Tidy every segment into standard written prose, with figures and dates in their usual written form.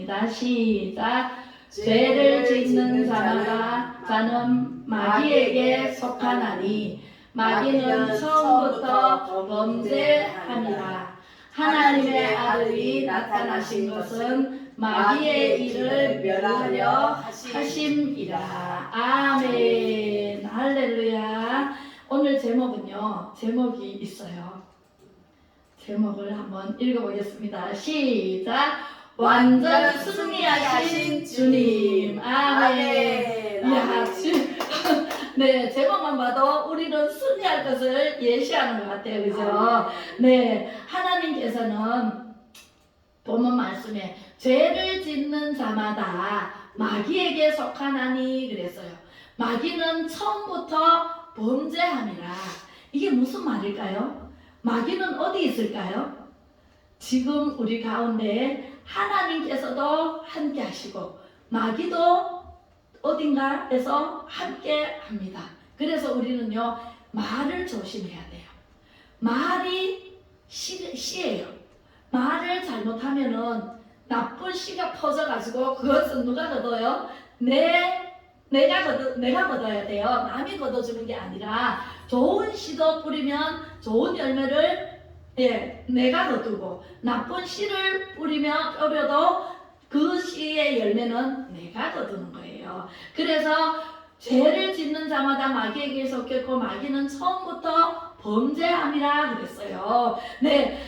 읽어보겠습니다. 시작. 죄를 짓는 자마다 자는 마귀에게 속하나니 마귀는 처음부터 범죄함이라. 하나님의 아들이 나타나신 것은 마귀의 일을 멸하려 하심이라. 아멘. 할렐루야. 오늘 제목은요, 제목이 있어요. 제목을 한번 읽어보겠습니다. 시작. 완전 승리하신 주님. 아멘. 이야, 네, 제목만 봐도 우리는 승리할 것을 예시하는 것 같아요. 그죠? 네, 하나님께서는 본문 말씀에 죄를 짓는 자마다 마귀에게 속하나니 그랬어요. 마귀는 처음부터 범죄함이라. 이게 무슨 말일까요? 마귀는 어디 있을까요? 지금 우리 가운데 하나님께서도 함께 하시고 마귀도 어딘가에서 함께 합니다. 그래서 우리는요, 말을 조심해야 돼요. 말이 씨예요. 말을 잘못하면은 나쁜 씨가 퍼져가지고 그것은 누가 걷어요? 내가 걷어야 돼요. 남이 걷어주는 게 아니라 좋은 씨도 뿌리면 좋은 열매를 내가 거두고 나쁜 씨를 뿌려도 그 씨의 열매는 내가 거두는 거예요. 그래서 죄를 짓는 자마다 마귀에게 속했고 마귀는 처음부터 범죄함이라 그랬어요. 네,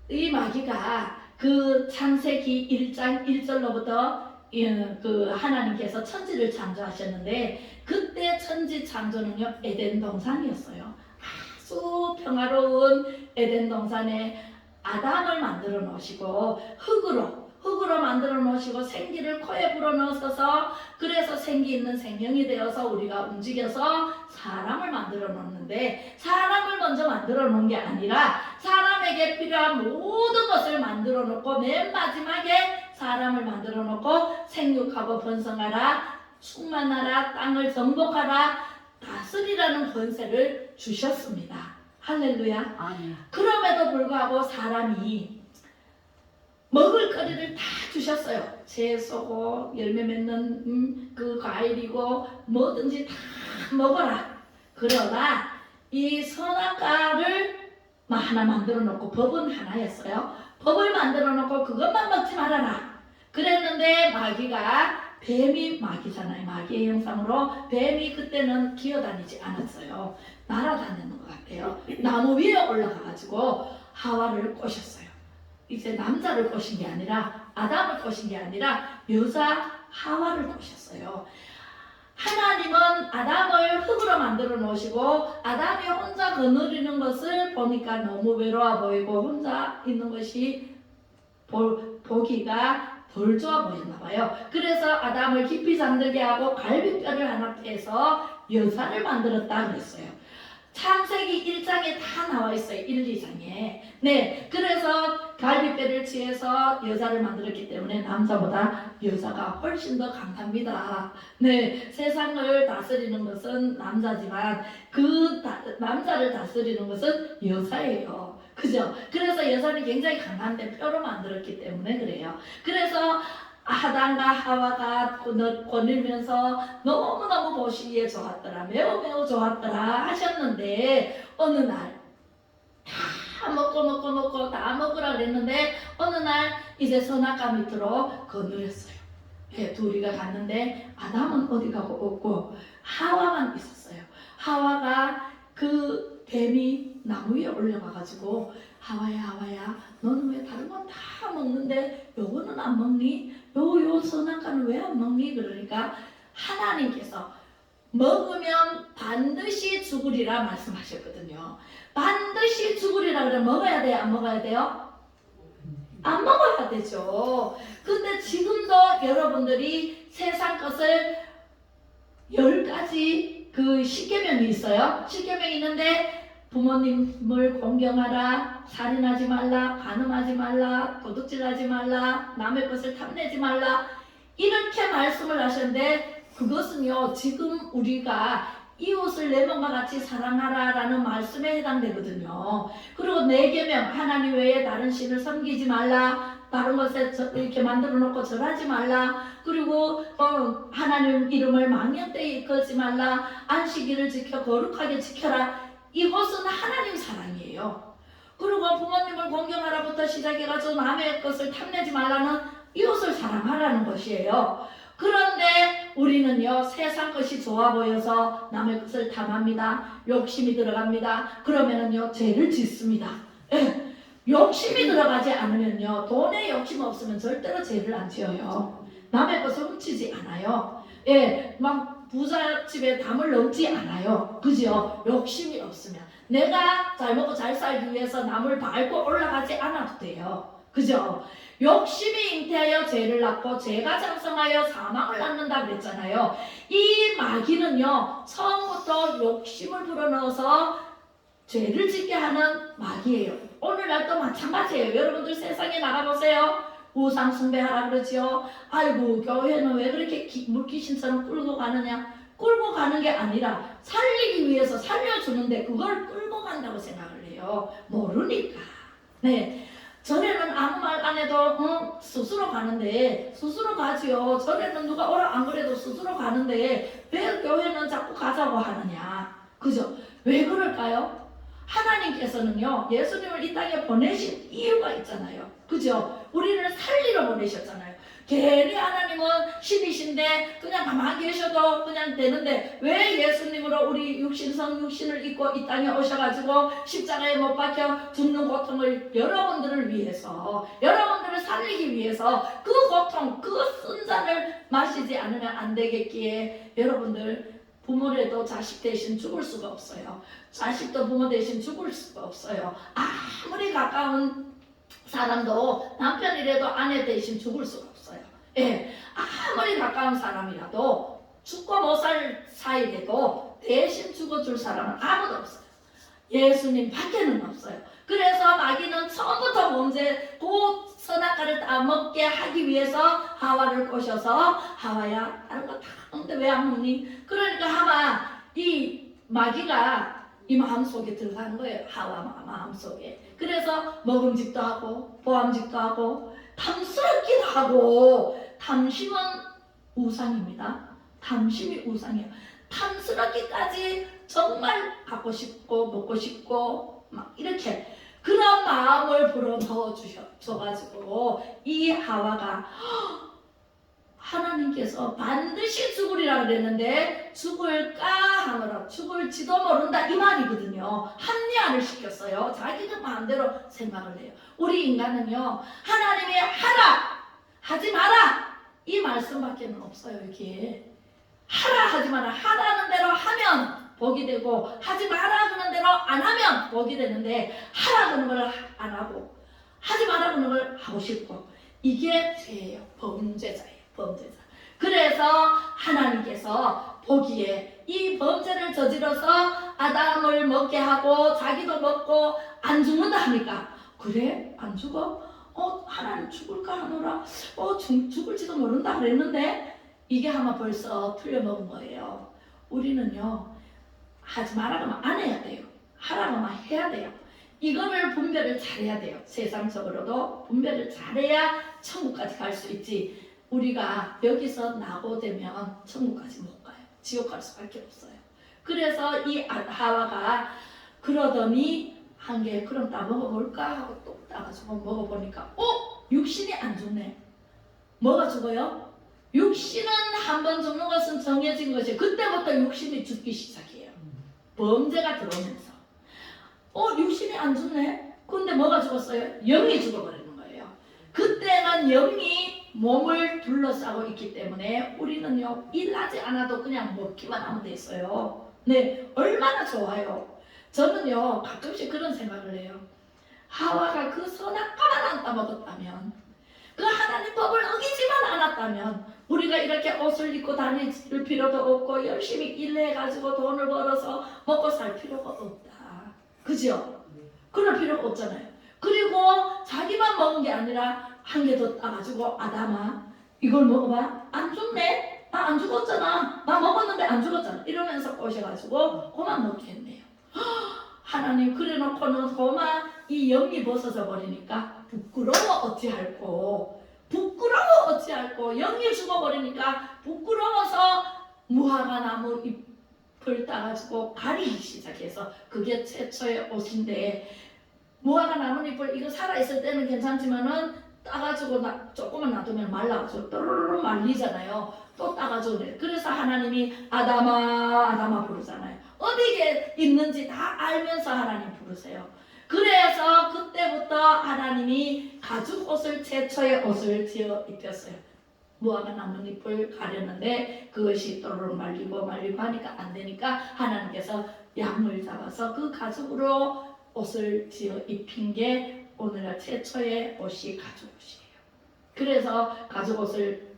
이 마귀가 그 창세기 1장 1절로부터 그 하나님께서 천지를 창조하셨는데 그때 천지 창조는요 에덴 동산이었어요. 아주 평화로운 에덴 동산에 아담을 만들어 놓으시고 흙으로 만들어 놓으시고 생기를 코에 불어 넣어서 그래서 생기 있는 생명이 되어서 우리가 움직여서 사람을 만들어 놓는데 사람을 먼저 만들어 놓은 게 아니라 사람에게 필요한 모든 것을 만들어 놓고 맨 마지막에 사람을 만들어 놓고 생육하고 번성하라 충만하라 땅을 정복하라 다스리라는 권세를 주셨습니다. 할렐루야. 아멘. 그럼에도 불구하고 사람이 먹을거리를 다 주셨어요. 채소고 열매 맺는 그 과일이고 뭐든지 다 먹어라. 그러나 이 선악과를 하나 만들어 놓고 법은 하나였어요. 법을 만들어 놓고 그것만 먹지 말아라. 그랬는데 마귀가 뱀이 마귀잖아요. 마귀의 형상으로 뱀이 그때는 기어다니지 않았어요. 날아다니는 것 같아요. 나무 위에 올라가가지고 하와를 꼬셨어요. 이제 남자를 꼬신 게 아니라 아담을 꼬신 게 아니라 여자 하와를 꼬셨어요. 하나님은 아담을 흙으로 만들어 놓으시고 아담이 혼자 거느리는 것을 보니까 너무 외로워 보이고 혼자 있는 것이 보기가 덜 좋아 보였나 봐요. 그래서 아담을 깊이 잠들게 하고 갈비뼈를 하나 떼서 여자를 만들었다 그랬어요. 창세기 1장에 다 나와 있어요. 1, 2장에. 네, 그래서 갈비뼈를 취해서 여자를 만들었기 때문에 남자보다 여자가 훨씬 더 강합니다. 네, 세상을 다스리는 것은 남자지만 그 남자를 다스리는 것은 여자예요. 그죠? 그래서 여자는 굉장히 강한데 뼈로 만들었기 때문에 그래요. 그래서 아담과 하와가 거닐면서 너무너무 보시기에 좋았더라. 매우 좋았더라 하셨는데 어느 날 다 먹고 다 먹으라 그랬는데 어느 날 이제 선악과 밑으로 거느렸어요. 둘이가 갔는데 아담은 어디 가고 없고 하와만 있었어요. 하와가 그 뱀이 나무 위에 올라가가지고 하와야 너는 왜 다른 건 다 먹는데 요거는 안 먹니? 요 선악과는 왜 안 먹니? 그러니까 하나님께서 먹으면 반드시 죽으리라 말씀하셨거든요. 반드시 죽으리라 그러면 먹어야 돼요? 안 먹어야 돼요? 안 먹어야 되죠. 근데 지금도 여러분들이 세상 것을 10가지 그 십계명이 있어요. 십계명이 있는데 부모님을 공경하라, 살인하지 말라, 간음하지 말라, 도둑질하지 말라, 남의 것을 탐내지 말라 이렇게 말씀을 하셨는데 그것은요 지금 우리가 이웃을 내 몸과 같이 사랑하라라는 말씀에 해당되거든요. 그리고 네 계명 하나님 외에 다른 신을 섬기지 말라, 다른 것에 이렇게 만들어 놓고 절하지 말라. 그리고 하나님 이름을 망령되이 걸지 말라. 안식일을 지켜 거룩하게 지켜라. 이것은 하나님 사랑이에요. 그리고 부모님을 공경하라부터 시작해가지고 남의 것을 탐내지 말라는 이웃을 사랑하라는 것이에요. 그런데 우리는요, 세상 것이 좋아 보여서 남의 것을 탐합니다. 욕심이 들어갑니다. 그러면은요, 죄를 짓습니다. 욕심이 들어가지 않으면요, 돈에 욕심 없으면 절대로 죄를 안 지어요. 남의 것을 훔치지 않아요. 막 부잣집에 담을 넘지 않아요. 그죠? 욕심이 없으면 내가 잘 먹고 잘 살기 위해서 남을 밟고 올라가지 않아도 돼요. 그죠? 욕심이 잉태하여 죄를 낳고 죄가 장성하여 사망을 낳는다 그랬잖아요. 이 마귀는요, 처음부터 욕심을 불어넣어서 죄를 짓게 하는 마귀예요. 오늘날도 마찬가지예요. 여러분들 세상에 나가보세요. 우상 숭배하라 그러지요. 아이고, 교회는 왜 그렇게 물귀신처럼 끌고 가느냐. 끌고 가는 게 아니라 살리기 위해서 살려주는데 그걸 끌고 간다고 생각을 해요. 모르니까. 네. 전에는 아무 말 안 해도 스스로 가는데, 스스로 가지요. 전에는 누가 오라 안 그래도 스스로 가는데 왜 교회는 자꾸 가자고 하느냐. 그죠? 왜 그럴까요? 하나님께서는요, 예수님을 이 땅에 보내신 이유가 있잖아요. 그죠? 우리를 살리러 보내셨잖아요. 괜히 하나님은 신이신데 그냥 가만히 계셔도 그냥 되는데 왜 예수님으로 우리 육신을 입고 이 땅에 오셔가지고 십자가에 못 박혀 죽는 고통을 여러분들을 위해서, 여러분들을 살리기 위해서 그 고통, 그 쓴 잔을 마시지 않으면 안 되겠기에 여러분들 부모라도 자식 대신 죽을 수가 없어요. 자식도 부모 대신 죽을 수가 없어요. 아무리 가까운 사람도 남편이라도 아내 대신 죽을 수가 없어요. 아무리 가까운 사람이라도 죽고 못 살 사이라도 대신 죽어줄 사람은 아무도 없어요. 예수님 밖에는 없어요. 그래서 마귀는 처음부터 범죄, 그 선악과를 따먹게 하기 위해서 하와를 꼬셔서 하와야 다른 거 다 먹는데 왜 안 먹니? 그러니까 하와 이 마귀가 이 마음속에 들어가는 거예요. 하와 마음속에. 그래서 먹음직도 하고 보암직도 하고 탐스럽기도 하고. 탐심은 우상입니다. 탐심이 우상이에요. 탐스럽기까지 정말 갖고 싶고 먹고 싶고 막 이렇게 그런 마음을 불어넣어 주셔가지고 이 하와가 하나님께서 반드시 죽으리라 그랬는데 죽을까 하노라. 죽을지도 모른다 이 말이거든요. 합리화를 시켰어요. 자기들 마음대로 생각을 해요. 우리 인간은요, 하나님이 하라 하지 마라 이 말씀밖에 없어요. 이게 하라 하지 마라, 하라는 대로 하면 복이 되고 하지 마라 그러는 대로 안 하면 복이 되는데 하라 그러는 걸 안 하고 하지 마라 그러는 걸 하고 싶고 이게 죄예요. 범죄자예요. 범죄자. 그래서 하나님께서 보기에 이 범죄를 저질러서 아담을 먹게 하고 자기도 먹고 안 죽는다 하니까 그래? 안 죽어? 하나님 죽을까 하노라. 죽을지도 모른다 그랬는데 이게 아마 벌써 틀려먹은 거예요. 우리는요, 하지 마라 그러면 안 해야 돼요. 하라 그러면 해야 돼요. 이거를 분별을 잘해야 돼요. 세상적으로도 분별을 잘해야 천국까지 갈 수 있지. 우리가 여기서 나고되면 천국까지 못 가요. 지옥 갈 수밖에 없어요. 그래서 이 하와가 그러더니 한 개 그럼 다 먹어볼까 하고 또 따가지고 먹어보니까 육신이 안 죽네. 뭐가 죽어요? 육신은 한 번 죽는 것은 정해진 것이 그때부터 육신이 죽기 시작해요. 범죄가 들어오면서 육신이 안 죽네. 근데 뭐가 죽었어요? 영이 죽어버리는 거예요. 그때는 영이 몸을 둘러싸고 있기 때문에 우리는요, 일하지 않아도 그냥 먹기만 하면 됐어요. 네, 얼마나 좋아요. 저는요, 가끔씩 그런 생각을 해요. 하와가 그 선악과만 안 따먹었다면, 그 하나님 법을 어기지만 않았다면 우리가 이렇게 옷을 입고 다닐 필요도 없고 열심히 일해가지고 돈을 벌어서 먹고 살 필요가 없다. 그죠? 그럴 필요가 없잖아요. 그리고 자기만 먹은 게 아니라 한 개 더 따가지고 아담아 이걸 먹어봐. 안 죽네? 나 안 죽었잖아. 나 먹었는데 안 죽었잖아. 이러면서 꼬셔가지고 그만 먹게 했네요. 하나님 그래놓고는 고마 이 영이 벗어져 버리니까 부끄러워 어찌할꼬. 부끄러워 어찌할꼬. 영이 죽어버리니까 부끄러워서 무화과 나무 잎을 따가지고 가리기 시작해서 그게 최초의 옷인데, 무화과 나뭇잎을 이거 살아있을 때는 괜찮지만은 따가지고 조금만 놔두면 말라가지고 또르르 말리잖아요. 또 따가지고 그래. 그래서 하나님이 아담아 아담아 부르잖아요. 어디에 있는지 다 알면서 하나님 부르세요. 그래서 그때부터 하나님이 가죽 옷을, 최초의 옷을 지어 입혔어요. 무화과 나뭇잎을 가렸는데 그것이 또르르 말리고 하니까 안 되니까 하나님께서 양을 잡아서 그 가죽으로 옷을 지어 입힌 게 오늘날 최초의 옷이 가죽 옷이에요. 그래서 가죽 옷을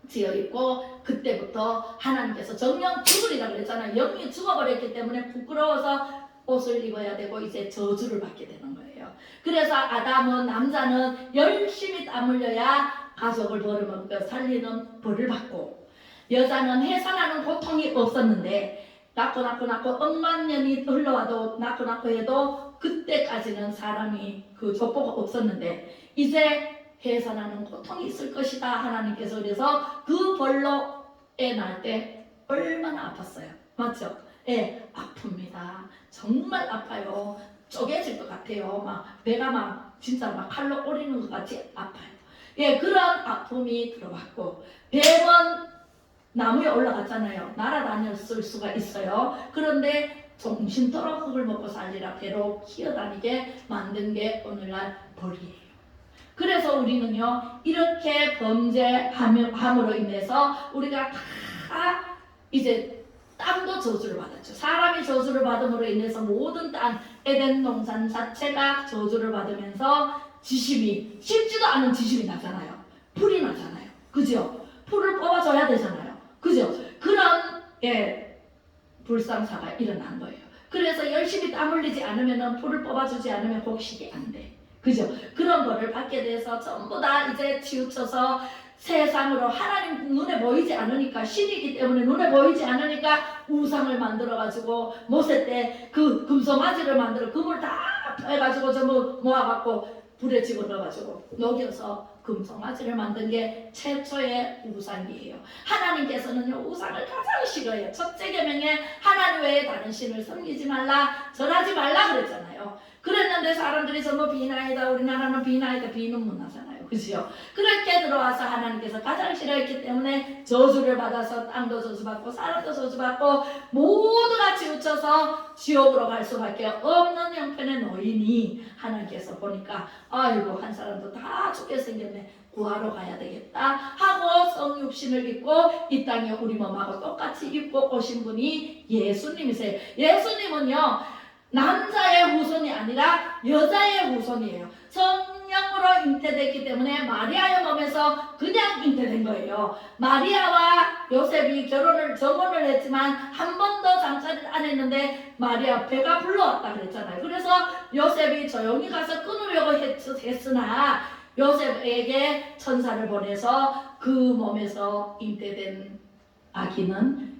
지어 입고 그때부터 하나님께서 정령 죽으리라 그랬잖아요. 영이 죽어버렸기 때문에 부끄러워서 옷을 입어야 되고 이제 저주를 받게 되는 거예요. 그래서 아담은, 남자는 열심히 땀 흘려야 가족을 벌어먹고 살리는 벌을 받고, 여자는 해산하는 고통이 없었는데 낳고 억만 년이 흘러와도 낳고 해도 그때까지는 사람이 그 족보가 없었는데 이제 해산하는 고통이 있을 것이다 하나님께서. 그래서 그 벌로 애 낳을 때 얼마나 아팠어요. 맞죠? 예, 아픕니다. 정말 아파요. 쪼개질 것 같아요. 막 배가 막 진짜 막 칼로 오리는 것 같이 아파요. 예, 그런 아픔이 들어왔고, 뱀은 나무에 올라갔잖아요. 날아다녔을 수가 있어요. 그런데 정신토록 흙을 먹고 살리라 배로 기어다니게 만든 게 오늘날 벌이에요. 그래서 우리는요, 이렇게 범죄함으로 인해서 우리가 다 이제 땅도 저주를 받았죠. 사람이 저주를 받음으로 인해서 모든 땅, 에덴 동산 자체가 저주를 받으면서 지심이, 씹지도 않은 지심이 나잖아요. 풀이 나잖아요. 그죠? 풀을 뽑아줘야 되잖아요. 그죠? 그런 불상사가 일어난 거예요. 그래서 열심히 땀 흘리지 않으면, 풀을 뽑아주지 않으면 곡식이 안 돼. 그죠? 그런 거를 받게 돼서 전부 다 이제 치우쳐서 세상으로, 하나님 눈에 보이지 않으니까, 신이기 때문에 눈에 보이지 않으니까 우상을 만들어가지고 모세 때 그 금송아지를 만들어 금을 다 해가지고 전부 모아갖고 불에 집어넣어가지고 녹여서 금송아지를 만든 게 최초의 우상이에요. 하나님께서는요, 우상을 가장 싫어해요. 첫째 계명에 하나님 외에 다른 신을 섬기지 말라, 절하지 말라 그랬잖아요. 그랬는데 사람들이 전부 비나이다, 우리나라는 비나이다, 비는 문화잖아요. 그죠? 그렇게 들어와서 하나님께서 가장 싫어했기 때문에 저주를 받아서 땅도 저주받고 사람도 저주받고 모두가 치우쳐서 지옥으로 갈 수밖에 없는 형편의 노인이, 하나님께서 보니까 아이고 한 사람도 다 죽게 생겼네, 구하러 가야 되겠다 하고 성육신을 입고 이 땅에 우리 몸하고 똑같이 입고 오신 분이 예수님이세요. 예수님은요, 남자의 후손이 아니라 여자의 후손이에요. 성령으로 잉태됐기 때문에 마리아의 몸에서 그냥 잉태된 거예요. 마리아와 요셉이 정혼을 했지만 한 번도 잠자리를 안 했는데 마리아 배가 불러왔다 그랬잖아요. 그래서 요셉이 조용히 가서 끊으려고 했으나 요셉에게 천사를 보내서 그 몸에서 잉태된 아기는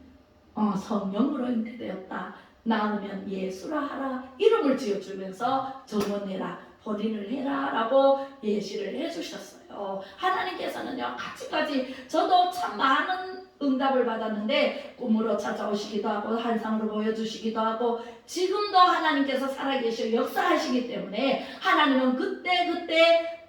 성령으로 잉태되었다. 낳으면 예수라 하라, 이름을 지어주면서 정언해라, 혼인을 해라 라고 예시를 해주셨어요. 하나님께서는요, 가지가지, 저도 참 많은 응답을 받았는데 꿈으로 찾아오시기도 하고 환상으로 보여주시기도 하고 지금도 하나님께서 살아계시고 역사하시기 때문에 하나님은 그때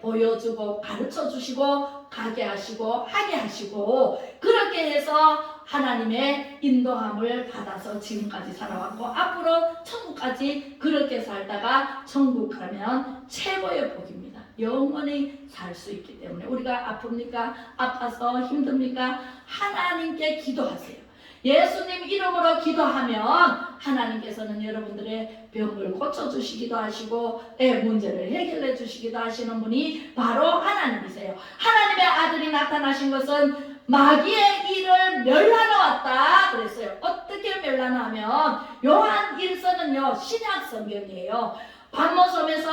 보여주고 가르쳐주시고 가게 하시고 하게 하시고, 그렇게 해서 하나님의 인도함을 받아서 지금까지 살아왔고 앞으로 천국까지 그렇게 살다가 천국 가면 최고의 복입니다. 영원히 살 수 있기 때문에 우리가 아픕니까? 아파서 힘듭니까? 하나님께 기도하세요. 예수님 이름으로 기도하면 하나님께서는 여러분들의 병을 고쳐주시기도 하시고 문제를 해결해 주시기도 하시는 분이 바로 하나님이세요. 하나님의 아들이 나타나신 것은 마귀의 일을 멸하러 왔다 그랬어요. 어떻게 멸하나 하면 요한 1서는요 신약 성경이에요. 반모섬에서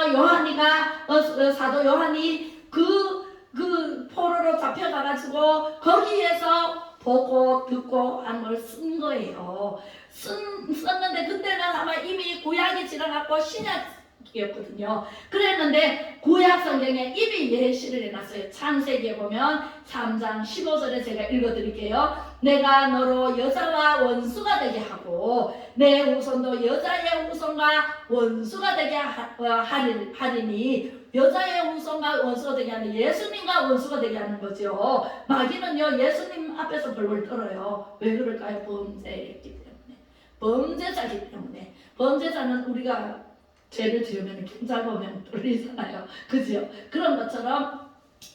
사도 요한이 그 포로로 잡혀가가지고 거기에서 보고 듣고 한 걸 쓴 거예요. 썼는데 그때는 아마 이미 구약이 지나갔고 신약 이었거든요. 그랬는데 구약 성경에 이미 예시를 해놨어요. 창세기에 보면 3장 15절에 제가 읽어드릴게요. 내가 너로 여자와 원수가 되게 하고 내 후손도 여자의 후손과 원수가 되게 하리니 여자의 후손과 원수가 되게 하는 예수님과 원수가 되게 하는 거죠. 마귀는요 예수님 앞에서 벌벌 떨어요. 왜 그럴까요? 범죄했기 때문에. 범죄자이기 때문에. 범죄자는 우리가 죄를 지으면 경찰 보면 떨리잖아요. 그죠? 그런 것처럼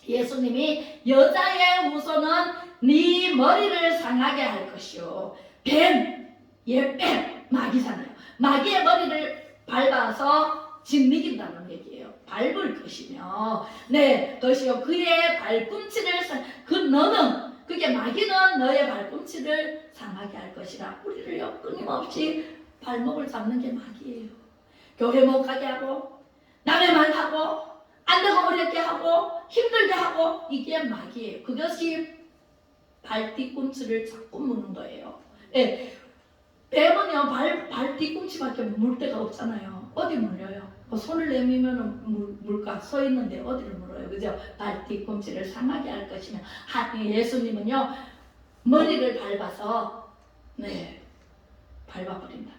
예수님이 여자의 후손은 네 머리를 상하게 할 것이요. 뱀, 뱀, 마귀잖아요. 마귀의 머리를 밟아서 짓이긴다는 얘기예요. 밟을 것이며, 네, 것이요. 그의 발꿈치를, 그게 마귀는 너의 발꿈치를 상하게 할 것이라. 우리를요, 끊임없이 발목을 잡는 게 마귀예요. 교회 못 가게 하고 남의 말 하고 안 되고 어렵게 하고 힘들게 하고 이게 마귀예요. 그것이 발 뒤꿈치를 자꾸 무는 거예요. 예. 뱀은요 발 뒤꿈치밖에 물 데가 없잖아요. 어디 물려요? 뭐 손을 내밀면 물까 서 있는데 어디를 물어요? 그죠? 발 뒤꿈치를 상하게 할 것이며 예수님은요 머리를 밟아서 밟아버린다.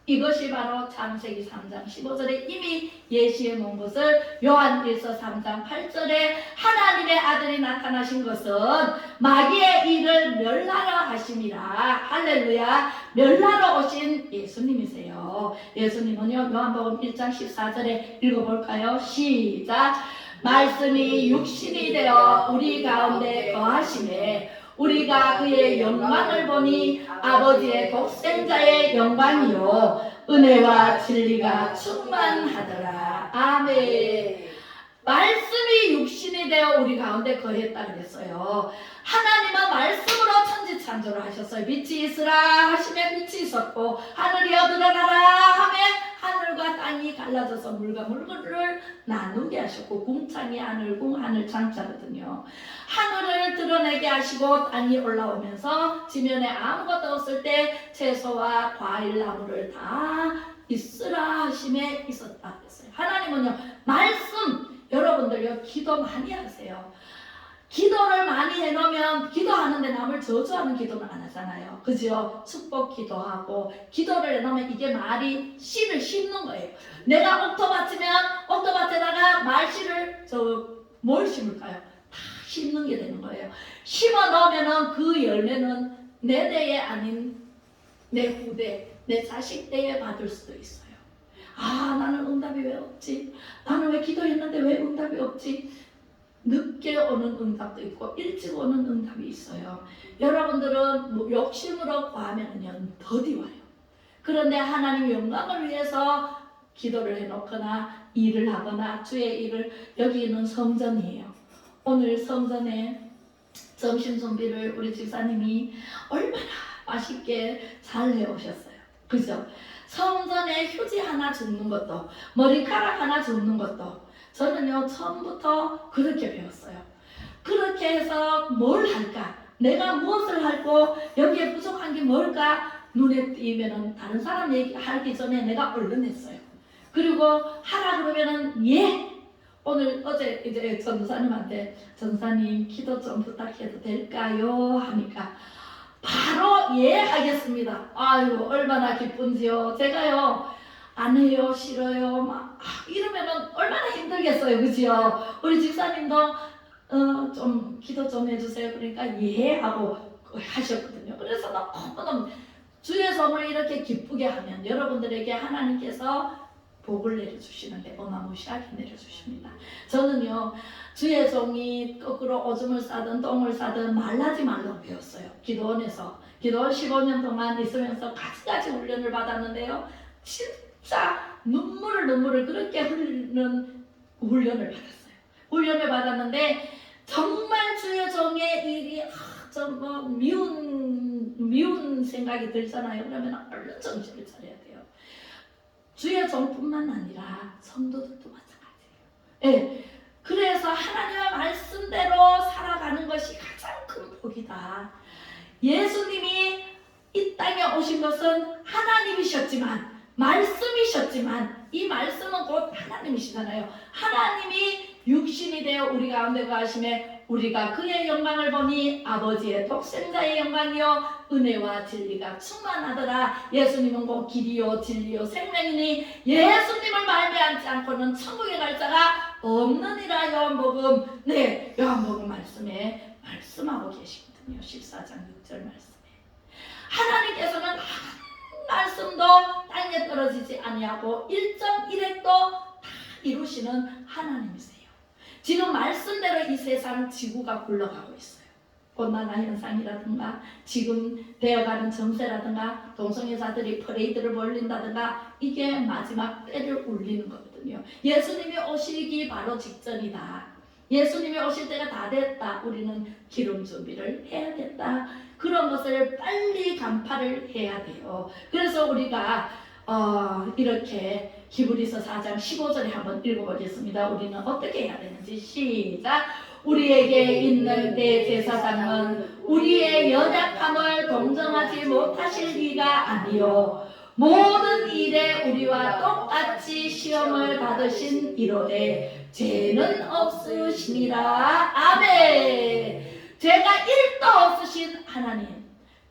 이것이 바로 창세기 3장 15절에 이미 예시해 놓은 것을 요한일서 3장 8절에 하나님의 아들이 나타나신 것은 마귀의 일을 멸하러 하심이라. 할렐루야. 멸하러 오신 예수님이세요. 예수님은요 요한복음 1장 14절에 읽어볼까요? 시작. 말씀이 육신이 되어 우리 가운데 거하심에 우리가 그의 영광을 보니 아버지의 독생자의 영광이요 은혜와 진리가 충만하더라. 아멘. 말씀이 육신이 되어 우리 가운데 거했다 그랬어요. 하나님은 말씀으로 천지창조를 하셨어요. 빛이 있으라 하시면 빛이 있었고 하늘이여 드러나라 하면 하늘과 땅이 갈라져서 물과 물을 나누게 하셨고 궁창이 하늘궁 하늘창자거든요. 하늘을 드러내게 하시고 땅이 올라오면서 지면에 아무것도 없을 때 채소와 과일 나무를 다 있으라 하심에 있었다 그랬어요. 하나님은요 말씀. 여러분들요 기도 많이 하세요. 기도를 많이 해놓으면 기도하는데 남을 저주하는 기도는 안 하잖아요. 그죠? 축복 기도하고 기도를 해놓으면 이게 말이 씨를 심는 거예요. 내가 옥토밭이면 옥토밭에다가 말씨를 뭘 심을까요? 다 심는 게 되는 거예요. 심어 놓으면은 그 열매는 내 대에 아닌 내 후대, 내 자식 대에 받을 수도 있어요. 아 나는 응답이 왜 없지? 나는 왜 기도했는데 왜 응답이 없지? 늦게 오는 응답도 있고 일찍 오는 응답이 있어요. 여러분들은 욕심으로 구하면은요 더디 와요. 그런데 하나님 영광을 위해서 기도를 해놓거나 일을 하거나 주의 일을 여기는 성전이에요. 오늘 성전에 점심 준비를 우리 집사님이 얼마나 맛있게 잘 해오셨어요. 그죠? 성전에 휴지 하나 줍는 것도 머리카락 하나 줍는 것도 저는요 처음부터 그렇게 배웠어요. 그렇게 해서 뭘 할까? 내가 무엇을 할고 여기에 부족한 게 뭘까? 눈에 띄면은 다른 사람 얘기하기 전에 내가 얼른 했어요. 그리고 하라 그러면은 오늘 어제 이제 전도사님한테 전도사님 기도 좀 부탁해도 될까요? 하니까 바로 하겠습니다. 아유 얼마나 기쁜지요. 제가요 안 해요 싫어요 막 이러면은 얼마나 힘들겠어요. 그죠? 우리 집사님도 좀 기도 좀 해주세요. 그러니까 하고 하셨거든요. 그래서 너무너무 주의 성을 이렇게 기쁘게 하면 여러분들에게 하나님께서 복을 내려주시는데 어마무시하게 내려주십니다. 저는요 주의 종이 거꾸로 오줌을 싸든 똥을 싸든 말라지 말라고 배웠어요. 기도원에서 기도원 15년 동안 있으면서 가지가지 훈련을 받았는데요 진짜 눈물을 그렇게 흘리는 훈련을 받았어요. 훈련을 받았는데 정말 주의 종의 일이 좀 미운 생각이 들잖아요. 그러면 얼른 정신을 차려야 돼요. 주의 종뿐만 아니라 성도들도 마찬가지예요. 그래서 하나님의 말씀대로 살아가는 것이 가장 큰 복이다. 예수님이 이 땅에 오신 것은 하나님이셨지만 말씀이셨지만 이 말씀은 곧 하나님이시잖아요. 하나님이 육신이 되어 우리 가운데 거하심에 우리가 그의 영광을 보니 아버지의 독생자의 영광이요 은혜와 진리가 충만하더라. 예수님은 곧 길이요 진리요 생명이니 예수님을 말미암지 않고는 천국에 갈 자가 없느니라. 요한복음 요한복음 말씀에 말씀하고 계시거든요. 14장 6절 말씀에 하나님께서는 한 말씀도 땅에 떨어지지 아니하고 일정일획도 다 이루시는 하나님이세요. 지금 말씀대로 이 세상 지구가 굴러가고 있어요. 온난화 현상이라든가 지금 되어가는 정세라든가 동성애자들이 퍼레이드를 벌린다든가 이게 마지막 때를 울리는 거거든요. 예수님이 오시기 바로 직전이다. 예수님이 오실 때가 다 됐다. 우리는 기름 준비를 해야 된다. 그런 것을 빨리 간파를 해야 돼요. 그래서 우리가 이렇게 히브리서 4장 15절에 한번 읽어보겠습니다. 우리는 어떻게 해야 되는지 시작. 우리에게 있는 대제사장은 우리의 연약함을 동정하지 못하실 리가 아니요 모든 일에 우리와 똑같이 시험을 받으신 이로되 죄는 없으시니라. 아멘. 죄가 1도 없으신 하나님,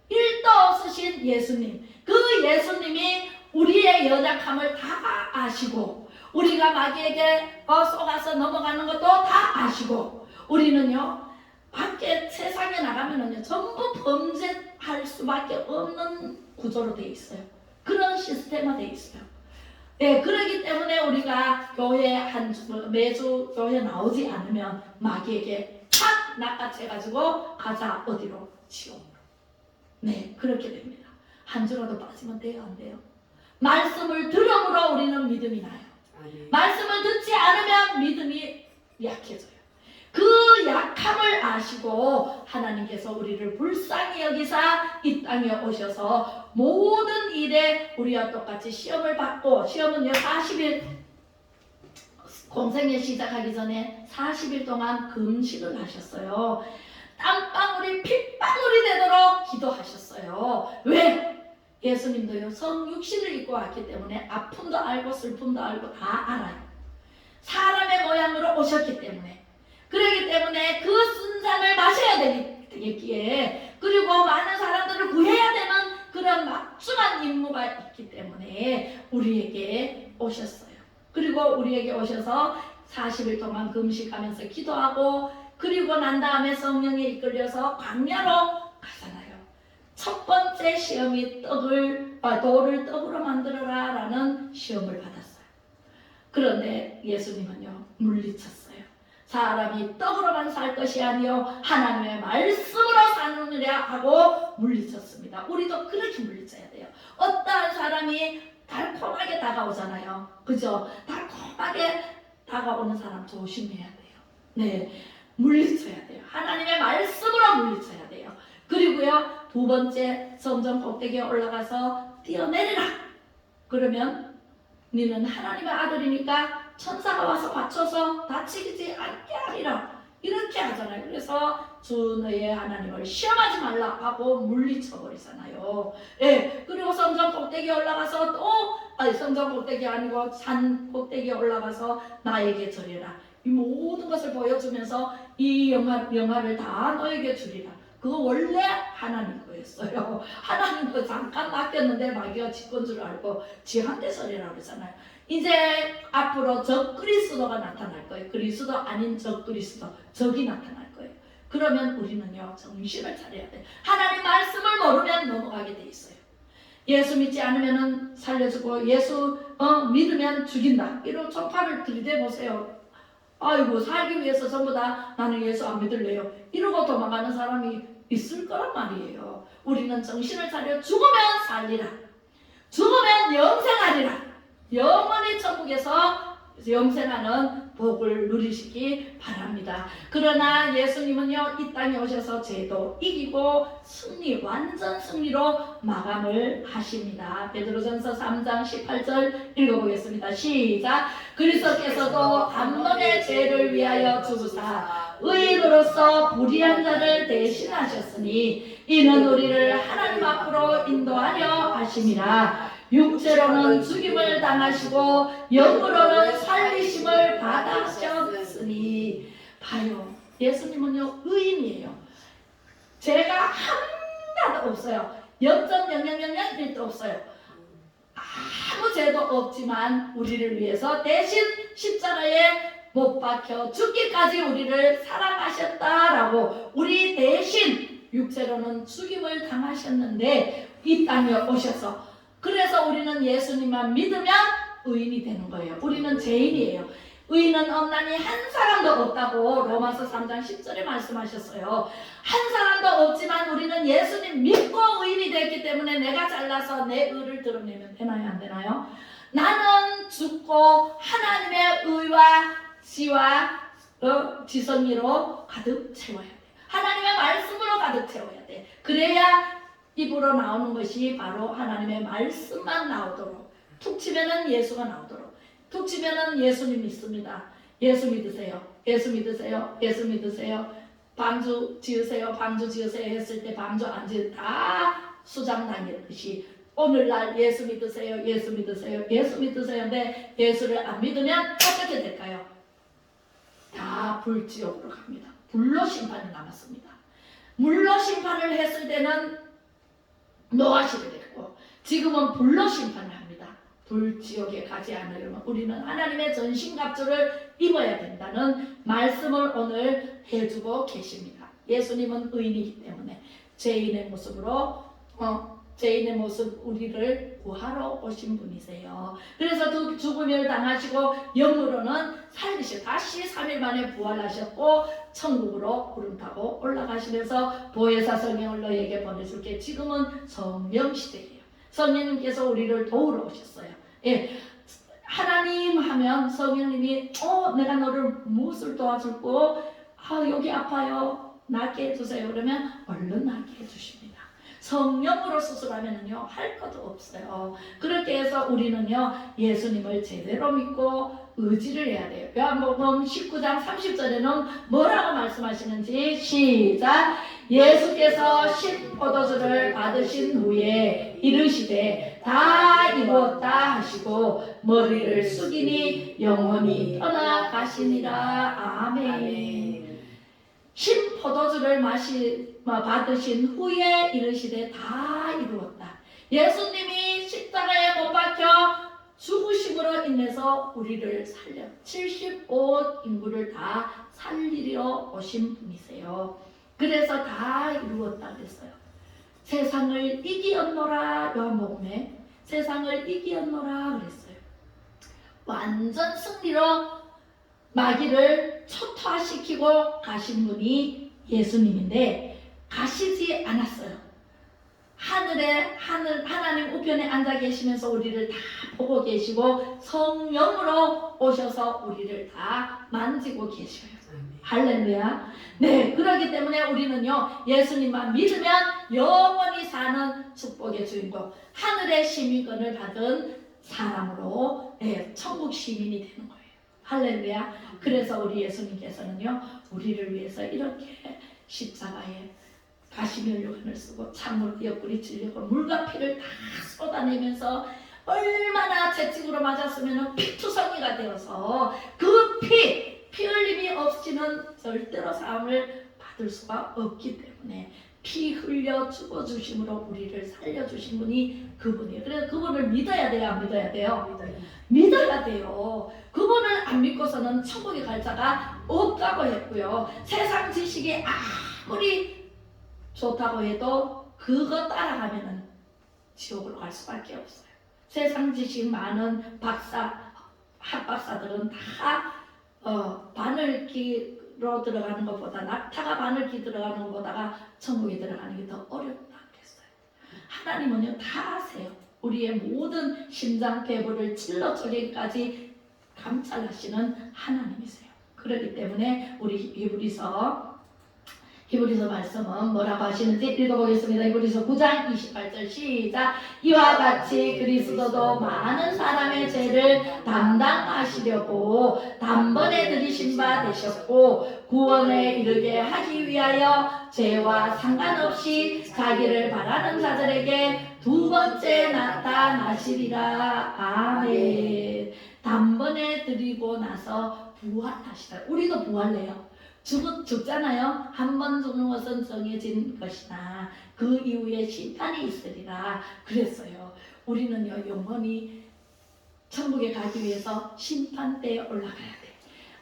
1도 없으신 예수님, 그 예수님이 우리의 연약함을 다 아시고 우리가 마귀에게 속아서 넘어가는 것도 다 아시고 우리는요 밖에 세상에 나가면은요 전부 범죄할 수밖에 없는 구조로 되어 있어요. 그런 시스템화 되어 있어요. 그렇기 때문에 우리가 교회 매주 교회 나오지 않으면 마귀에게 탁 낚아채가지고 가자 어디로? 지옥으로. 그렇게 됩니다. 한 주라도 빠지면 돼요, 안 돼요? 말씀을 들음으로 우리는 믿음이 나요. 말씀을 듣지 않으면 믿음이 약해져요. 그 약함을 아시고 하나님께서 우리를 불쌍히 여기사 이 땅에 오셔서 모든 일에 우리와 똑같이 시험을 받고 시험은요 40일 공생애 시작하기 전에 40일 동안 금식을 하셨어요. 땀방울이 핏방울이 되도록 기도하셨어요. 왜? 예수님도요 성육신을 입고 왔기 때문에 아픔도 알고 슬픔도 알고 다 알아요. 사람의 모양으로 오셨기 때문에 그렇기 때문에 그 순산을 마셔야 되겠기에 그리고 많은 사람들을 구해야 되는 그런 막중한 임무가 있기 때문에 우리에게 오셨어요. 그리고 우리에게 오셔서 40일 동안 금식하면서 기도하고 그리고 난 다음에 성령에 이끌려서 광야로 가잖아요. 첫 번째 시험이 돌을 떡으로 만들어라 라는 시험을 받았어요. 그런데 예수님은요 물리쳤어요. 사람이 떡으로만 살 것이 아니요 하나님의 말씀으로 사느니라 하고 물리쳤습니다. 우리도 그렇게 물리쳐야 돼요. 어떠한 사람이 달콤하게 다가오잖아요. 그죠? 달콤하게 다가오는 사람 조심해야 돼요. 물리쳐야 돼요. 하나님의 말씀으로 물리쳐야 돼요. 그리고요 두 번째 성전 꼭대기에 올라가서 뛰어내리라. 그러면 너는 하나님의 아들이니까 천사가 와서 받쳐서 다치지 않게 하리라. 이렇게 하잖아요. 그래서 주 너의 하나님을 시험하지 말라 하고 물리쳐버리잖아요. 그리고 성전 꼭대기에 올라가서 성전 꼭대기 아니고 산 꼭대기에 올라가서 나에게 절해라. 이 모든 것을 보여주면서 이 영화를 다 너에게 주리라. 그거 원래 하나님 거였어요. 하나님 거 잠깐 맡겼는데 마귀가 지건 줄 알고 지한테 서리라고 그러잖아요. 이제 앞으로 적 그리스도가 나타날 거예요. 그리스도 아닌 적 그리스도, 적이 나타날 거예요. 그러면 우리는요 정신을 차려야 돼요. 하나님 말씀을 모르면 넘어가게 돼 있어요. 예수 믿지 않으면 살려주고 예수 믿으면 죽인다. 이런 초파를 들이대보세요. 아이고 살기 위해서 전부 다 나는 예수 안 믿을래요. 이러고 도망가는 사람이 있을 거란 말이에요. 우리는 정신을 차려 죽으면 살리라. 죽으면 영생하리라. 영원히 천국에서 영생하는 복을 누리시기 바랍니다. 그러나 예수님은요 이 땅에 오셔서 죄도 이기고 완전 승리로 마감을 하십니다. 베드로전서 3장 18절 읽어보겠습니다. 시작. 그리스도께서도 단번에 죄를 위하여 죽으사 의인으로서 불의한 자를 대신하셨으니 이는 우리를 하나님 앞으로 인도하려 하심이라. 육체로는 죽임을 당하시고 영으로는 살리심을 받으셨으니. 봐요, 예수님은요 의인이에요. 죄가 하나도 없어요. 0.0001도 없어요. 아무 죄도 없지만 우리를 위해서 대신 십자가에 못 박혀 죽기까지 우리를 사랑하셨다라고, 우리 대신 육체로는 죽임을 당하셨는데 이 땅에 오셔서, 그래서 우리는 예수님만 믿으면 의인이 되는 거예요. 우리는 죄인이에요. 의인은 없나니 한 사람도 없다고 로마서 3장 10절에 말씀하셨어요. 한 사람도 없지만 우리는 예수님 믿고 의인이 됐기 때문에 내가 잘나서 내 의를 드러내면 되나요, 안 되나요? 나는 죽고 하나님의 의와 지와 지성이로 가득 채워야 돼. 하나님의 말씀으로 가득 채워야 돼. 그래야 입으로 나오는 것이 바로 하나님의 말씀만 나오도록, 툭 치면은 예수가 나오도록. 툭 치면은 예수님 믿습니다. 예수 믿으세요. 예수 믿으세요. 예수 믿으세요. 방주 지으세요. 방주 지으세요 했을 때 방주 안 지은 다 수장당했듯이 오늘날 예수 믿으세요. 예수 믿으세요. 예수 믿으세요. 근데 예수를 안 믿으면 어떻게 될까요? 다 불지옥으로 갑니다. 불로 심판이 남았습니다. 물로 심판을 했을 때는 노아 시대였고 지금은 불로 심판을 합니다. 불지옥에 가지 않으려면 우리는 하나님의 전신갑주를 입어야 된다는 말씀을 오늘 해주고 계십니다. 예수님은 의인이기 때문에 죄인의 모습으로 죄인의 모습 우리를 구하러 오신 분이세요. 그래서 죽음을 당하시고 영으로는 살리시고 다시 3일 만에 부활하셨고 천국으로 구름 타고 올라가시면서 보혜사 성령을 너에게 보내줄게. 지금은 성령 시대예요. 성령님께서 우리를 도우러 오셨어요. 예, 하나님 하면 성령님이 내가 너를 무엇을 도와줄고 여기 아파요 낫게 해주세요 그러면 얼른 낫게 해주십니다. 성령으로 수술하면은요 할 것도 없어요. 그렇게 해서 우리는요 예수님을 제대로 믿고 의지를 해야 돼요. 요한복음 19장 30절에는 뭐라고 말씀하시는지 시작. 예수께서 신포도주를 받으신 후에 이르시되 다 이루었다 하시고 머리를 숙이니 영원히 떠나가시니라. 아멘. 신포도주를 받으신 후에 이르시되 다 이루었다. 예수님이 십자가에 못 박혀 죽으심으로 인해서 우리를 살려 75억 인구를 다 살리려 오신 분이세요. 그래서 다 이루었다 그랬어요. 세상을 이기었노라. 요한복음에 세상을 이기었노라 그랬어요. 완전 승리로 마귀를 초토화시키고 가신 분이 예수님인데 가시지 않았어요. 하나님 우편에 앉아 계시면서 우리를 다 보고 계시고 성령으로 오셔서 우리를 다 만지고 계셔요. 할렐루야. 네, 그렇기 때문에 우리는요 예수님만 믿으면 영원히 사는 축복의 주인공, 하늘의 시민권을 받은 사람으로 천국 시민이 되는 거예요. 할렐루야. 그래서 우리 예수님께서는요 우리를 위해서 이렇게 십자가에 가시면류관을 쓰고 창으로 옆구리 찔리고 물과 피를 다 쏟아내면서 얼마나 채찍으로 맞았으면 피투성이가 되어서 그 피 흘림이 없이는 절대로 사함을 받을 수가 없기 때문에 피 흘려 죽어주심으로 우리를 살려주신 분이 그분이에요. 그래서 그분을 믿어야 돼요, 안 믿어야 돼요? 믿어야 돼요. 그분을 안 믿고서는 천국에 갈 자가 없다고 했고요. 세상 지식이 아무리 좋다고 해도 그거 따라가면은 지옥으로 갈 수밖에 없어요. 세상 지식 많은 학박사들은 다 바늘기로 들어가는 것보다 낙타가 바늘기 들어가는 것보다가 천국에 들어가는 게 더 어렵다 그랬어요. 하나님은요 다 아세요. 우리의 모든 심장 배부를 찔러 쪼개기까지 감찰하시는 하나님이세요. 그렇기 때문에 우리 히브리서 말씀은 뭐라고 하시는지 읽어보겠습니다. 히브리서 9장 28절 시작. 이와 같이 그리스도도 많은 사람의 죄를 담당하시려고 단번에 들이신 바 되셨고 구원에 이르게 하기 위하여 죄와 상관없이 자기를 바라는 자들에게 두 번째 나타나시리라. 아멘. 단번에 드리고 나서 부활하시다. 우리도 부활해요. 죽잖아요. 한 번 죽는 것은 정해진 것이나 그 이후에 심판이 있으리라 그랬어요. 우리는요, 영원히 천국에 가기 위해서 심판대에 올라가야 돼.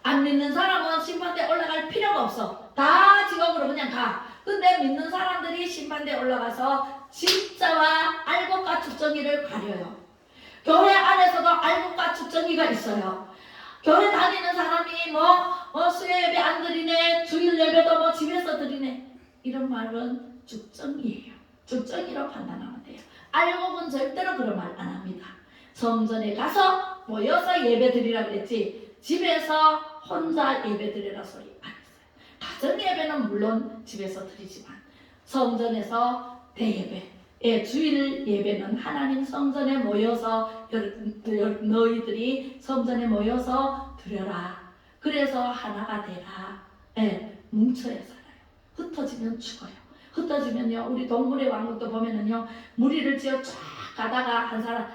안 믿는 사람은 심판대에 올라갈 필요가 없어. 다 지옥으로 그냥 가. 근데 믿는 사람들이 심판대에 올라가서 진짜와 알곡과 죽정이를 가려요. 교회 안에서도 알곡과 죽정이가 있어요. 교회 다니는 사람이 수요 예배 안 드리네, 주일 예배도 집에서 드리네, 이런 말은 죽정이에요. 죽정이로 판단하면 돼요. 알곡은 절대로 그런 말 안 합니다. 성전에 가서 모여서 예배 드리라 그랬지, 집에서 혼자 예배 드리라 소리 안 했어요. 가정 예배는 물론 집에서 드리지만 성전에서 대예배, 주일 예배는 하나님 성전에 모여서 너희들이 성전에 모여서 드려라. 그래서 하나가 되라. 뭉쳐야 살아요. 흩어지면 죽어요. 흩어지면요, 우리 동물의 왕국도 보면은요, 무리를 지어 쫙 가다가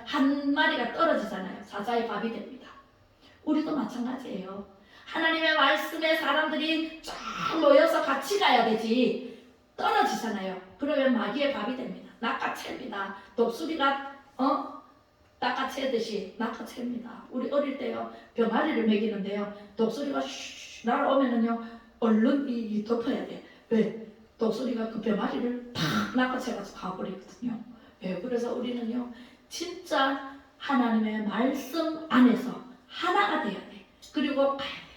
한 마리가 떨어지잖아요. 사자의 밥이 됩니다. 우리도 마찬가지예요. 하나님의 말씀에 사람들이 쫙 모여서 같이 가야 되지, 떨어지잖아요. 그러면 마귀의 밥이 됩니다. 낚아챕니다. 독수리가 낚아채듯이 낚아챕니다. 우리 어릴 때요, 병아리를 먹이는데요, 독수리가 슉 날아오면은요, 얼른 이 덮어야 돼. 왜? 독수리가 그 병아리를 탁 낚아채가지고 가버리거든요. 그래서 우리는요, 진짜 하나님의 말씀 안에서 하나가 돼야 돼. 그리고 가야 돼요.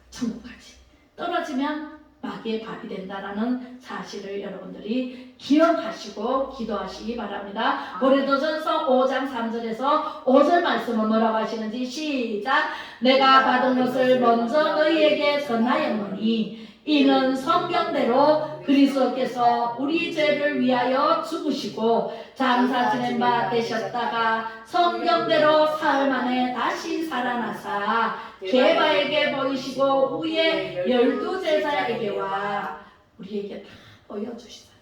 천국까지. 떨어지면 마귀의 밥이 된다라는 사실을 여러분들이 기억하시고 기도하시기 바랍니다. 고린도전서 5장 3절에서 5절 말씀은 뭐라고 하시는지 시작. 내가 받은 것을 먼저 너희에게 전하였노니 이는 성경대로 그리스도께서 우리 죄를 위하여 죽으시고 장사 지낸 바 되셨다가 성경대로 사흘 만에 다시 살아나사 게바에게 보이시고 후에 12제자에게와 우리에게 다 보여주시잖아요.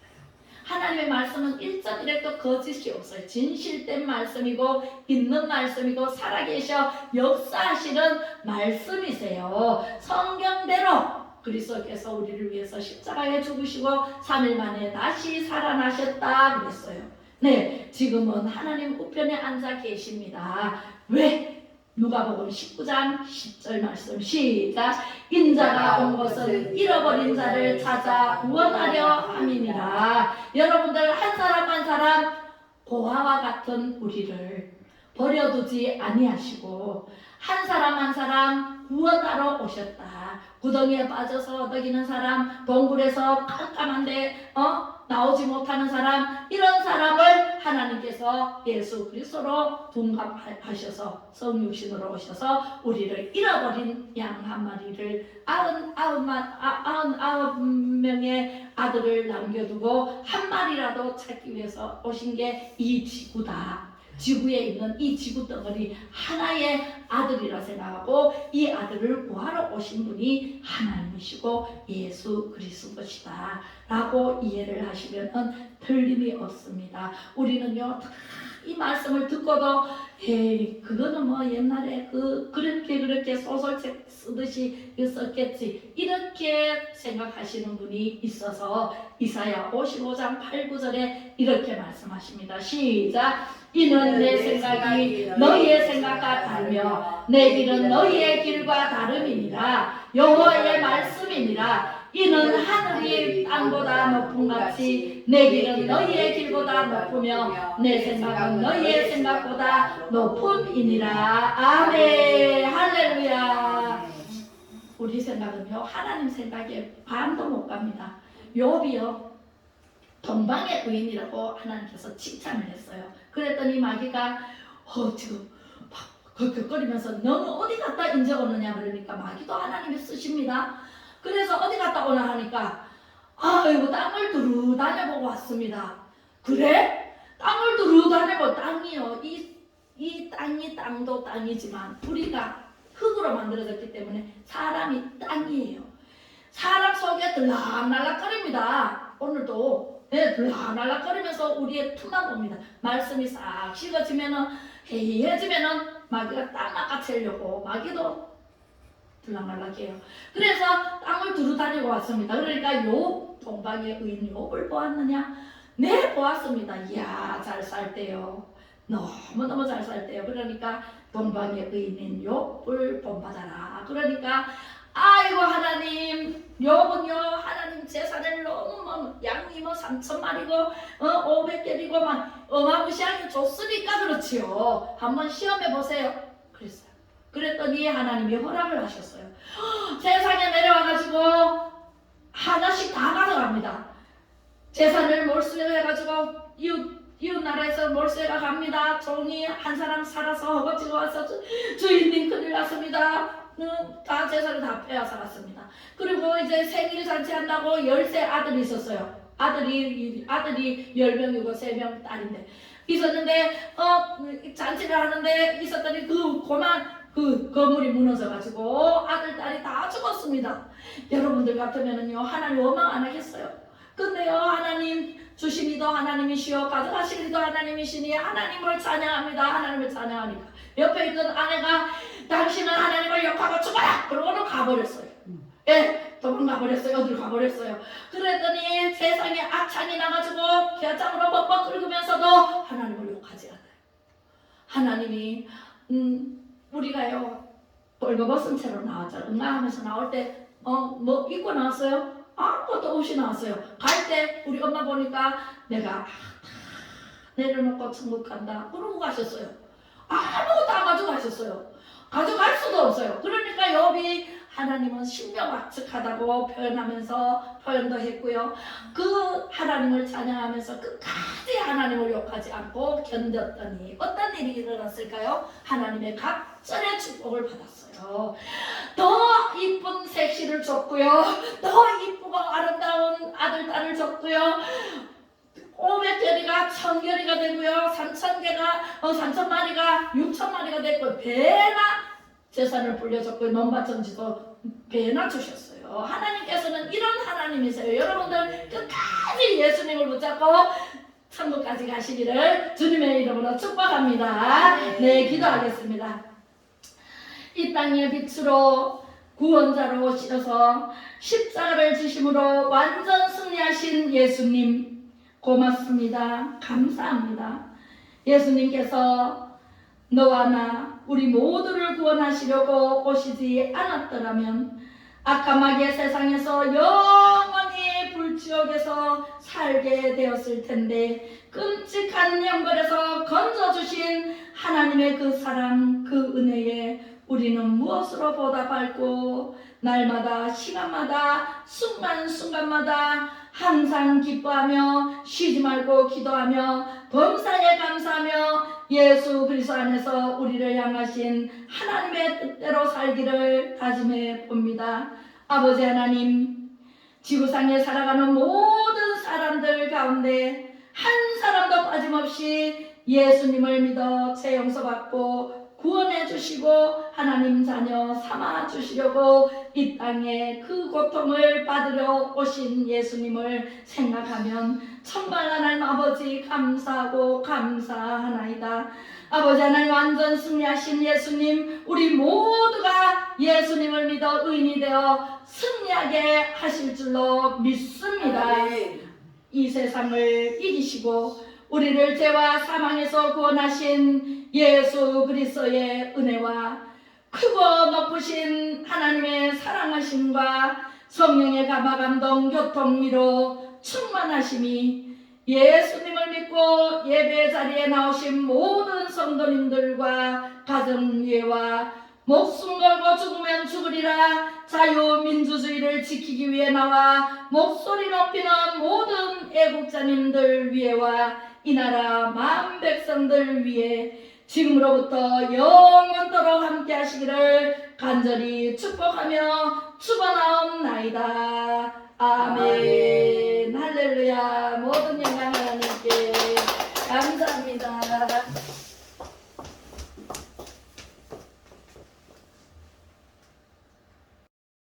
하나님의 말씀은 1.1도 거짓이 없어요. 진실된 말씀이고 있는 말씀이고 살아계셔 역사하시는 말씀이세요. 성경대로 그리스도께서 우리를 위해서 십자가에 죽으시고 3일 만에 다시 살아나셨다 그랬어요. 네, 지금은 하나님 우편에 앉아 계십니다. 왜? 누가복음 19장 10절 말씀 시작. 인자가 온 것은 잃어버린 자를 찾아 구원하려 함이니라. 여러분들 한 사람 한 사람 고아와 같은 우리를 버려두지 아니하시고 한 사람 한 사람 구원하러 오셨다. 구덩이에 빠져서 어덕이는 사람, 동굴에서 깜깜한데 나오지 못하는 사람, 이런 사람을 하나님께서 예수 그리스도로 둔갑하셔서 성육신으로 오셔서 우리를 잃어버린 양 한 마리를 99명의 아들을 남겨두고 한 마리라도 찾기 위해서 오신 게 이 지구다. 지구에 있는 이 지구 덩어리 하나의 아들이라 생각하고 이 아들을 구하러 오신 분이 하나님이시고 예수 그리스도시다 라고 이해를 하시면 틀림이 없습니다. 우리는요, 이 말씀을 듣고도 그거는 옛날에 그렇게 소설책 쓰듯이 썼겠지, 이렇게 생각하시는 분이 있어서 이사야 55장 8, 9절에 이렇게 말씀하십니다. 시작. 이는 내 생각이 너희의 생각과 다르며 내 길은 너희의 길과 다름이니라. 여호와의 말씀이니라. 이는 하늘이 땅보다 높음같이 내 길은 너희의 길보다 높으며 내 생각은 너희의 생각보다 높음이니라. 아멘. 할렐루야. 우리 생각은요, 하나님 생각에 반도 못 갑니다. 욥이요, 동방의 의인이라고 하나님께서 칭찬을 했어요. 그랬더니 마귀가 지금 막 격격거리면서 너는 어디 갔다 이제 오느냐 그러니까 마귀도 하나님이 쓰십니다. 그래서 어디 갔다 오나 하니까 아이고 땅을 두루 다녀보고 왔습니다. 그래? 땅을 두루 다녀보고 땅이요. 이 땅이 땅도 땅이지만 우리가 흙으로 만들어졌기 때문에 사람이 땅이에요. 사람 속에 들락날락거립니다. 오늘도 날락거리면서 우리의 틈만 봅니다. 말씀이 싹 식어지면은 해이해지면은 마귀가 땅 낚아채려고 마귀도 들락날락해요. 그래서 땅을 두루 다니고 왔습니다. 그러니까 욥 동방의 의인 욥을 보았느냐? 네, 보았습니다. 이야, 잘 살대요. 너무너무 잘 살대요. 그러니까 동방의 의인인 욥을 본받아라. 그러니까 아이고 하나님, 욥은요 하나님 재산을 너무 양이 3,000마리고 500개리고 막 어마무시하게 줬으니까 그렇지요. 한번 시험해 보세요. 그랬어요. 그랬더니 하나님이 허락을 하셨어요. 세상에 내려와가지고 하나씩 다 가져갑니다. 재산을 몰수해가지고 이웃 나라에서 몰수해가 갑니다. 종이 한 사람 살아서 허거지고 와서 주인님 큰일 났습니다. 다 재산을 다 빼앗아 갔습니다. 그리고 이제 생일 잔치 한다고 10세 아들이 있었어요. 아들이 10명이고 3명 딸인데 있었는데 잔치를 하는데 있었더니 그 건물이 무너져가지고 아들 딸이 다 죽었습니다. 여러분들 같으면은요 하나님 원망 안 하겠어요? 근데요 하나님 주시니도 하나님이시오 가져가시니도 하나님이시니 하나님을 찬양합니다. 하나님을 찬양하니까 옆에 있던 아내가 당신은 하나님을 욕하고 죽어라! 그러고는 가버렸어요. 예, 도망가버렸어요. 어디로 가버렸어요. 그랬더니 세상에 악창이 나가지고 겨장으로 뻑뻑 긁으면서도 하나님을 욕하지 않아요. 하나님이 우리가요 벌거벗은 채로 나왔잖아요. 응아하면서 나올 때 뭐 입고 나왔어요? 아무것도 없이 나왔어요. 갈 때 우리 엄마 보니까 내가 다 내려놓고 천국 간다 그러고 가셨어요. 아무것도 안 가지고 가셨어요. 가져갈 수도 없어요. 그러니까 욥이 하나님은 신명악측하다고 표현도 했고요. 그 하나님을 찬양하면서 끝까지 하나님을 욕하지 않고 견뎠더니 어떤 일이 일어났을까요? 하나님의 갑절의 축복을 받았어요. 더 이쁜 색시를 줬고요. 더 이쁘고 아름다운 아들, 딸을 줬고요. 500개리가 1000개리가 되고요. 3,000마리가 6,000마리가 됐고 배나 재산을 불려줬고 논밭전지도 배나 주셨어요. 하나님께서는 이런 하나님이세요. 여러분들 끝까지 예수님을 붙잡고 천국까지 가시기를 주님의 이름으로 축복합니다. 네, 기도하겠습니다. 이 땅의 빛으로 구원자로 오셔서 십자가를 지심으로 완전 승리하신 예수님 고맙습니다. 감사합니다. 예수님께서 너와 나 우리 모두를 구원하시려고 오시지 않았더라면 악한 마귀의 세상에서 영원히 불지옥에서 살게 되었을 텐데 끔찍한 형벌에서 건져주신 하나님의 그 사랑 그 은혜에 우리는 무엇으로 보답할고 날마다 시간마다 순간순간마다 항상 기뻐하며 쉬지 말고 기도하며 범사에 감사하며 예수 그리스도 안에서 우리를 향하신 하나님의 뜻대로 살기를 다짐해 봅니다. 아버지 하나님, 지구상에 살아가는 모든 사람들 가운데 한 사람도 빠짐없이 예수님을 믿어 죄 용서받고 구원해 주시고 하나님 자녀 삼아 주시려고 이 땅에 그 고통을 받으러 오신 예수님을 생각하면 정말 하나님 아버지 감사하고 감사하나이다. 아버지 하나님 완전 승리하신 예수님 우리 모두가 예수님을 믿어 의인이 되어 승리하게 하실 줄로 믿습니다. 이 세상을 이기시고 우리를 죄와 사망에서 구원하신 예수 그리스도의 은혜와 크고 높으신 하나님의 사랑하심과 성령의 감화감동 교통미로 충만하심이 예수님을 믿고 예배 자리에 나오신 모든 성도님들과 가정예와 목숨 걸고 죽으면 죽으리라 자유민주주의를 지키기 위해 나와 목소리 높이는 모든 애국자님들 위에와 이 나라 만 백성들 위해 지금으로부터 영원토록 함께 하시기를 간절히 축복하며 축원하옵나이다. 아멘. 할렐루야. 모든 영광을